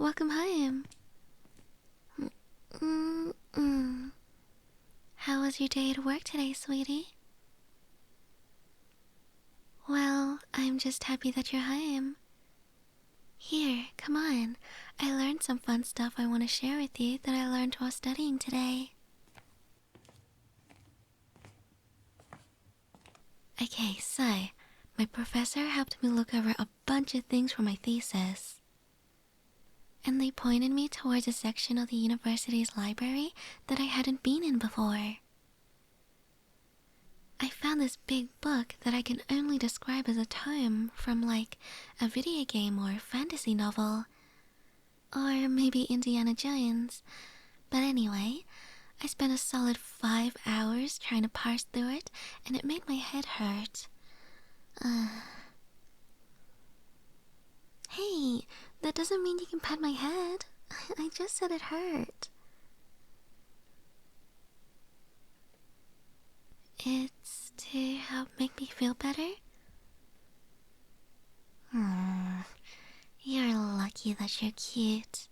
welcome home. How was your day at work today, sweetie? Well, I'm just happy that you're home. Here, come on. I learned some fun stuff I want to share with you that I learned while studying today. Okay, so, my professor helped me look over a bunch of things for my thesis. And they pointed me towards a section of the university's library that I hadn't been in before. I found this big book that I can only describe as a tome from like a video game or fantasy novel. Or maybe Indiana Jones. But anyway, I spent a solid 5 hours trying to parse through it, and it made my head hurt. Hey, that doesn't mean you can pat my head. I just said it hurt. It's to help make me feel better? You're lucky that you're cute.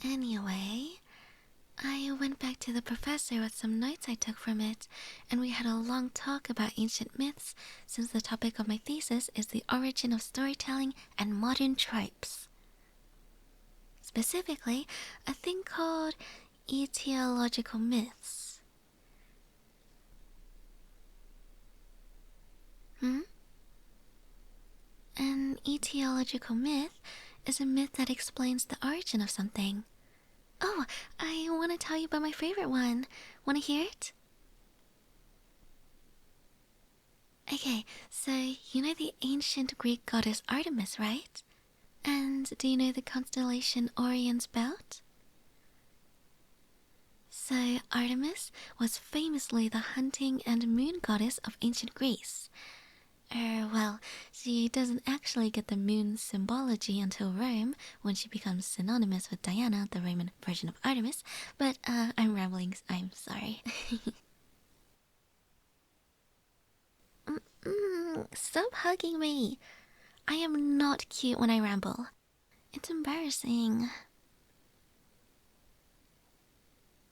Anyway, I went back to the professor with some notes I took from it, and we had a long talk about ancient myths, since the topic of my thesis is the origin of storytelling and modern tropes. Specifically, a thing called etiological myths. An etiological myth is a myth that explains the origin of something. Oh, I want to tell you about my favorite one. Want to hear it? Okay, so you know the ancient Greek goddess Artemis, right? And do you know the constellation Orion's belt? So Artemis was famously the hunting and moon goddess of ancient Greece. Well, she doesn't actually get the moon's symbology until Rome, when she becomes synonymous with Diana, the Roman version of Artemis, but I'm rambling, I'm sorry. Stop hugging me! I am not cute when I ramble. It's embarrassing.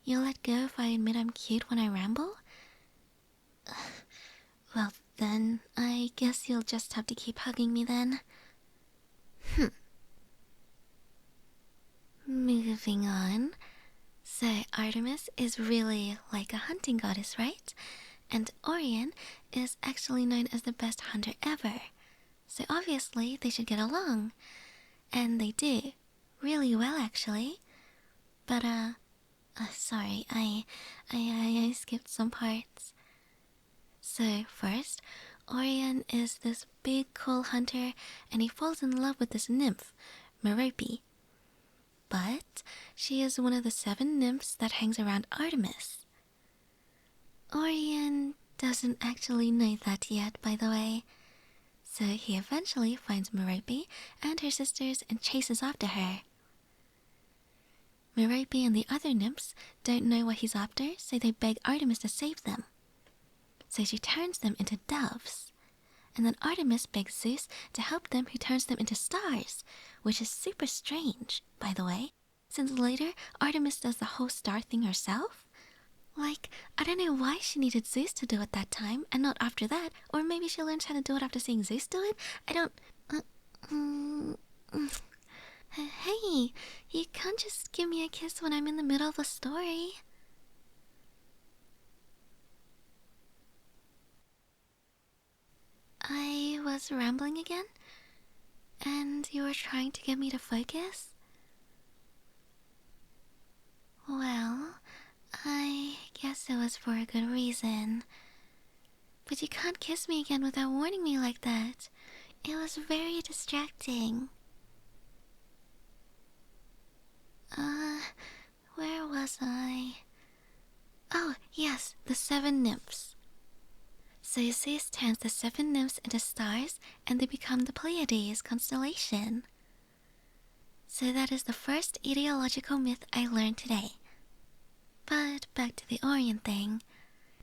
You'll let go if I admit I'm cute when I ramble? Well, then, I guess you'll just have to keep hugging me then. Moving on. So, Artemis is really like a hunting goddess, right? And Orion is actually known as the best hunter ever. So obviously, they should get along. And they do. Really well, actually. But, sorry, I skipped some parts. So first, Orion is this big cool hunter, and he falls in love with this nymph, Merope. But she is one of the 7 nymphs that hangs around Artemis. Orion doesn't actually know that yet, by the way. So he eventually finds Merope and her sisters and chases after her. Merope and the other nymphs don't know what he's after, so they beg Artemis to save them. So she turns them into doves. And then Artemis begs Zeus to help them, who turns them into stars, which is super strange, by the way, since later Artemis does the whole star thing herself. Like, I don't know why she needed Zeus to do it that time, and not after that, or maybe she learns how to do it after seeing Zeus do it? I don't... Hey, you can't just give me a kiss when I'm in the middle of a story. I was rambling again? And you were trying to get me to focus? Well, I guess it was for a good reason. But you can't kiss me again without warning me like that. It was very distracting. Where was I? Oh, yes, the 7 nymphs. So Zeus turns the 7 nymphs into stars, and they become the Pleiades constellation. So that is the first etiological myth I learned today. But back to the Orion thing.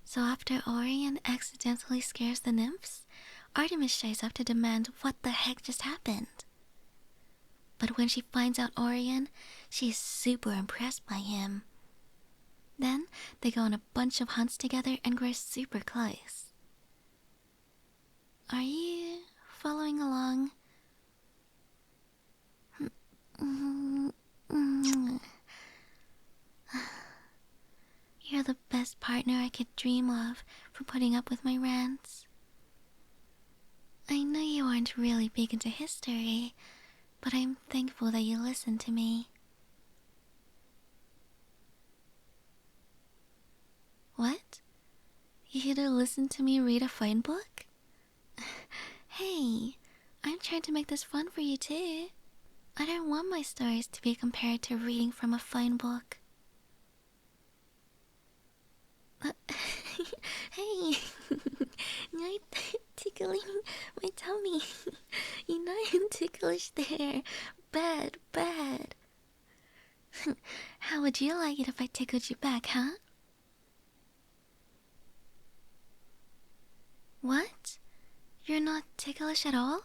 So after Orion accidentally scares the nymphs, Artemis shows up to demand what the heck just happened. But when she finds out Orion, she's super impressed by him. Then they go on a bunch of hunts together and grow super close. Are you following along? You're the best partner I could dream of for putting up with my rants. I know you aren't really big into history, but I'm thankful that you listen to me. What? You to listen to me read a fine book? Hey, I'm trying to make this fun for you too. I don't want my stories to be compared to reading from a fine book. Hey, you're tickling my tummy. You know I'm ticklish there. Bad, bad. How would you like it if I tickled you back, huh? What? You're not ticklish at all?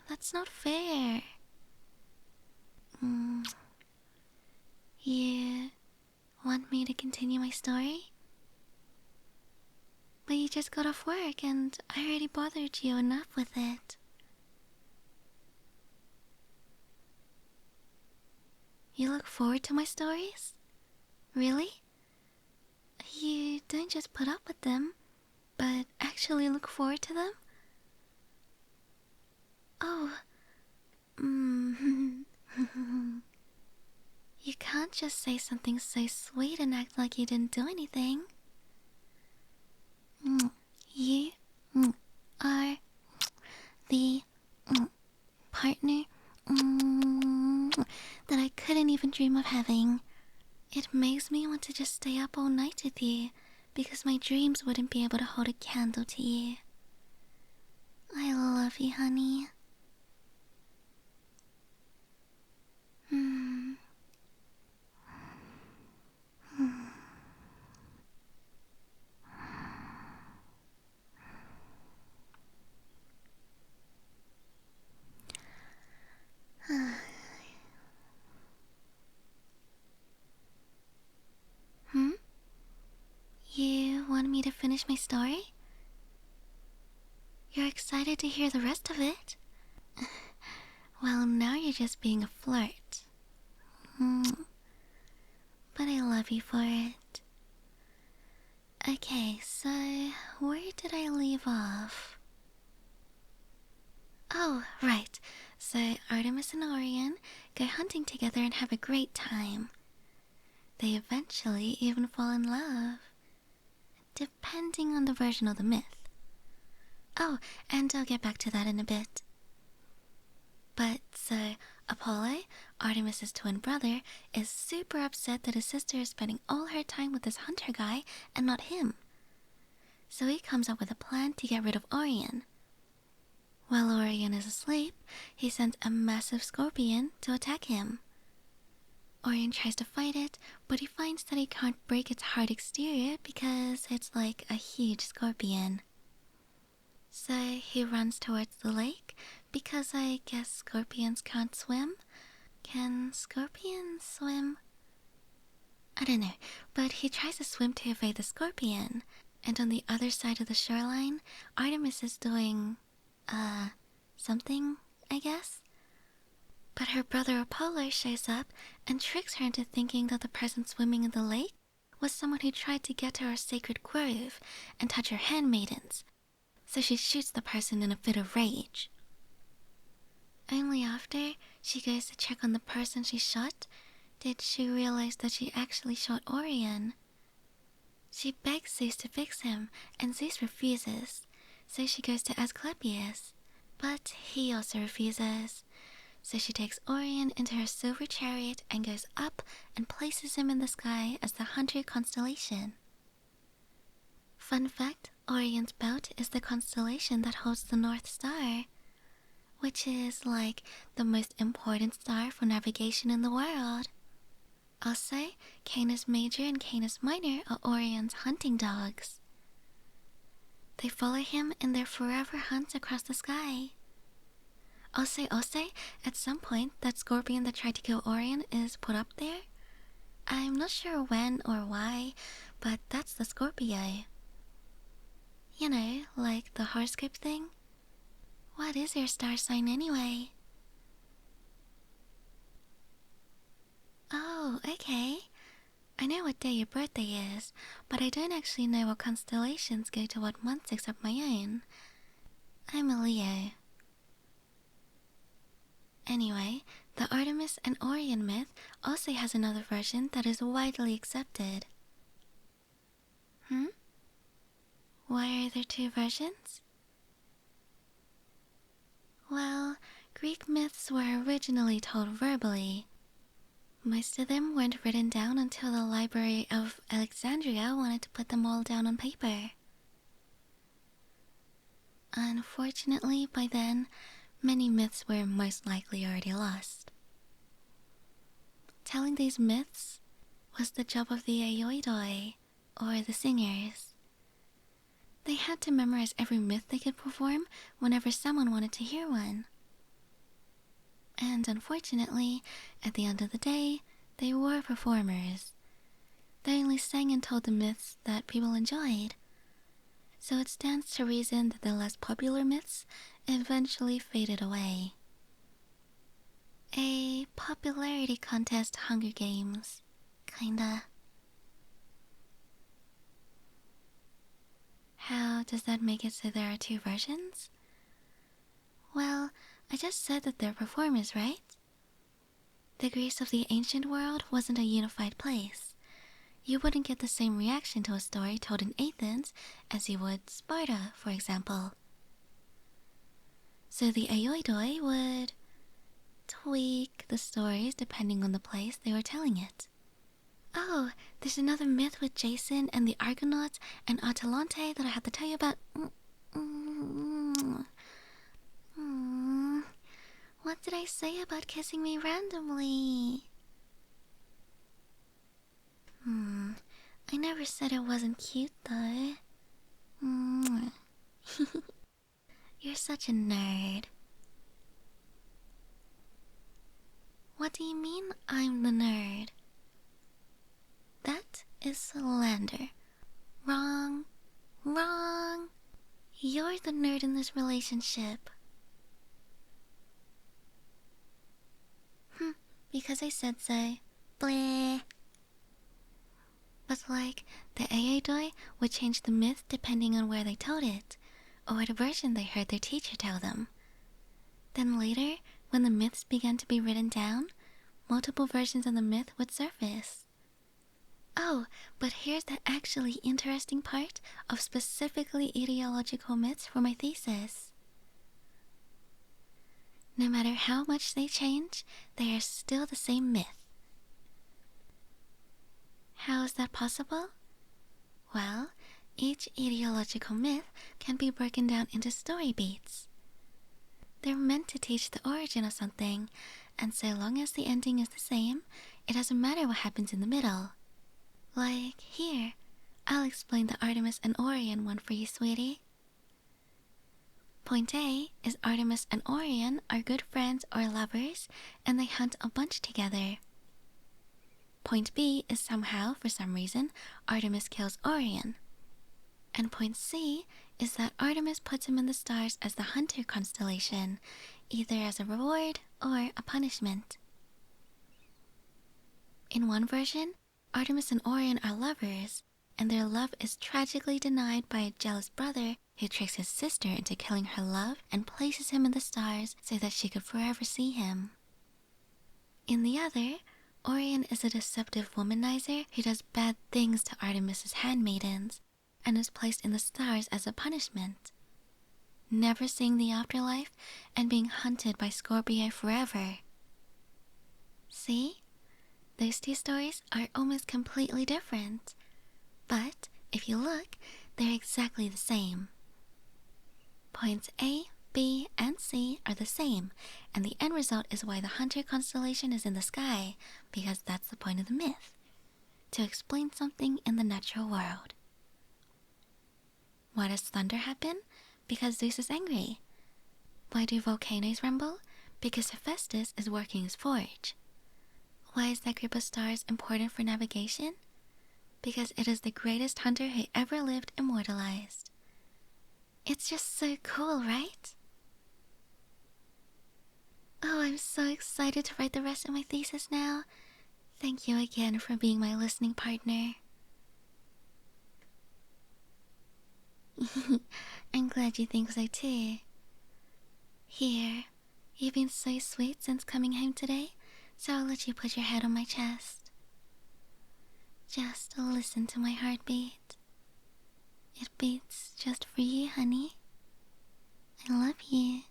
That's not fair. You want me to continue my story? But you just got off work and I already bothered you enough with it. You look forward to my stories? Really? You don't just put up with them, but actually look forward to them? Oh. You can't just say something so sweet and act like you didn't do anything. You are the partner that I couldn't even dream of having. It makes me want to just stay up all night with you because my dreams wouldn't be able to hold a candle to you. I love you, honey. You want me to finish my story? You're excited to hear the rest of it? Well, now you're just being a flirt. But I love you for it. Okay, so where did I leave off? Oh, right. So Artemis and Orion go hunting together and have a great time. They eventually even fall in love, depending on the version of the myth. Oh, and I'll get back to that in a bit. But so Apollo, Artemis's twin brother, is super upset that his sister is spending all her time with this hunter guy and not him. So he comes up with a plan to get rid of Orion. While Orion is asleep, he sends a massive scorpion to attack him. Orion tries to fight it, but he finds that he can't break its hard exterior because it's like a huge scorpion. So he runs towards the lake because I guess scorpions can't swim. Can scorpions swim? I don't know, but he tries to swim to evade the scorpion. And on the other side of the shoreline, Artemis is doing, something, I guess? But her brother Apollo shows up and tricks her into thinking that the person swimming in the lake was someone who tried to get to our sacred grove and touch her handmaidens. So she shoots the person in a fit of rage. Only after she goes to check on the person she shot did she realize that she actually shot Orion. She begs Zeus to fix him, and Zeus refuses, so she goes to Asclepius, but he also refuses. So she takes Orion into her silver chariot and goes up and places him in the sky as the Hunter constellation. Fun fact, Orion's belt is the constellation that holds the North Star, which is like the most important star for navigation in the world. Also, Canis Major and Canis Minor are Orion's hunting dogs. They follow him in their forever hunts across the sky. Also, at some point, that scorpion that tried to kill Orion is put up there. I'm not sure when or why, but that's the Scorpio. You know, like the horoscope thing. What is your star sign anyway? Oh, okay. I know what day your birthday is, but I don't actually know what constellations go to what months except my own. I'm a Leo. Anyway, the Artemis and Orion myth also has another version that is widely accepted. Why are there two versions? Well, Greek myths were originally told verbally. Most of them weren't written down until the Library of Alexandria wanted to put them all down on paper. Unfortunately, by then, many myths were most likely already lost. Telling these myths was the job of the 𝐬𝐨𝐬𝐲𝐢𝐳, or the singers. They had to memorize every myth they could perform whenever someone wanted to hear one. And unfortunately, at the end of the day, they were performers. They only sang and told the myths that people enjoyed. So it stands to reason that the less popular myths eventually faded away. A popularity contest Hunger Games, kinda. How does that make it so there are two versions? Well, I just said that they're performers, right? The Greece of the ancient world wasn't a unified place. You wouldn't get the same reaction to a story told in Athens as you would Sparta, for example. So the 𝐬𝐨𝐲𝐲 would tweak the stories depending on the place they were telling it. Oh, there's another myth with Jason and the Argonauts and Atalante that I have to tell you about. What did I say about kissing me randomly? I never said it wasn't cute though. You're such a nerd. What do you mean I'm the nerd? That is slander. Wrong. Wrong. You're the nerd in this relationship. Because I said so. Bleh. But like, the 𝐬𝐨𝐲𝐲 would change the myth depending on where they told it, or the version they heard their teacher tell them. Then later, when the myths began to be written down, multiple versions of the myth would surface. Oh, but here's the actually interesting part of specifically etiological myths for my thesis. No matter how much they change, they are still the same myth. How is that possible? Well, each etiological myth can be broken down into story beats. They're meant to teach the origin of something, and so long as the ending is the same, it doesn't matter what happens in the middle. Like here, I'll explain the Artemis and Orion one for you, sweetie. Point A is Artemis and Orion are good friends or lovers, and they hunt a bunch together. Point B is somehow, for some reason, Artemis kills Orion. And point C is that Artemis puts him in the stars as the hunter constellation, either as a reward or a punishment. In one version, Artemis and Orion are lovers, and their love is tragically denied by a jealous brother who tricks his sister into killing her love and places him in the stars so that she could forever see him. In the other, Orion is a deceptive womanizer who does bad things to Artemis's handmaidens and is placed in the stars as a punishment, never seeing the afterlife and being hunted by Scorpio forever. See? Those two stories are almost completely different, but if you look, they're exactly the same. Points A, B, and C are the same, and the end result is why the hunter constellation is in the sky, because that's the point of the myth, to explain something in the natural world. Why does thunder happen? Because Zeus is angry. Why do volcanoes rumble? Because Hephaestus is working his forge. Why is that group of stars important for navigation? Because it is the greatest hunter who ever lived immortalized. It's just so cool, right? Oh, I'm so excited to write the rest of my thesis now. Thank you again for being my listening partner. I'm glad you think so too. Here, you've been so sweet since coming home today, so I'll let you put your head on my chest. Just listen to my heartbeat. It beats just for you, honey. I love you.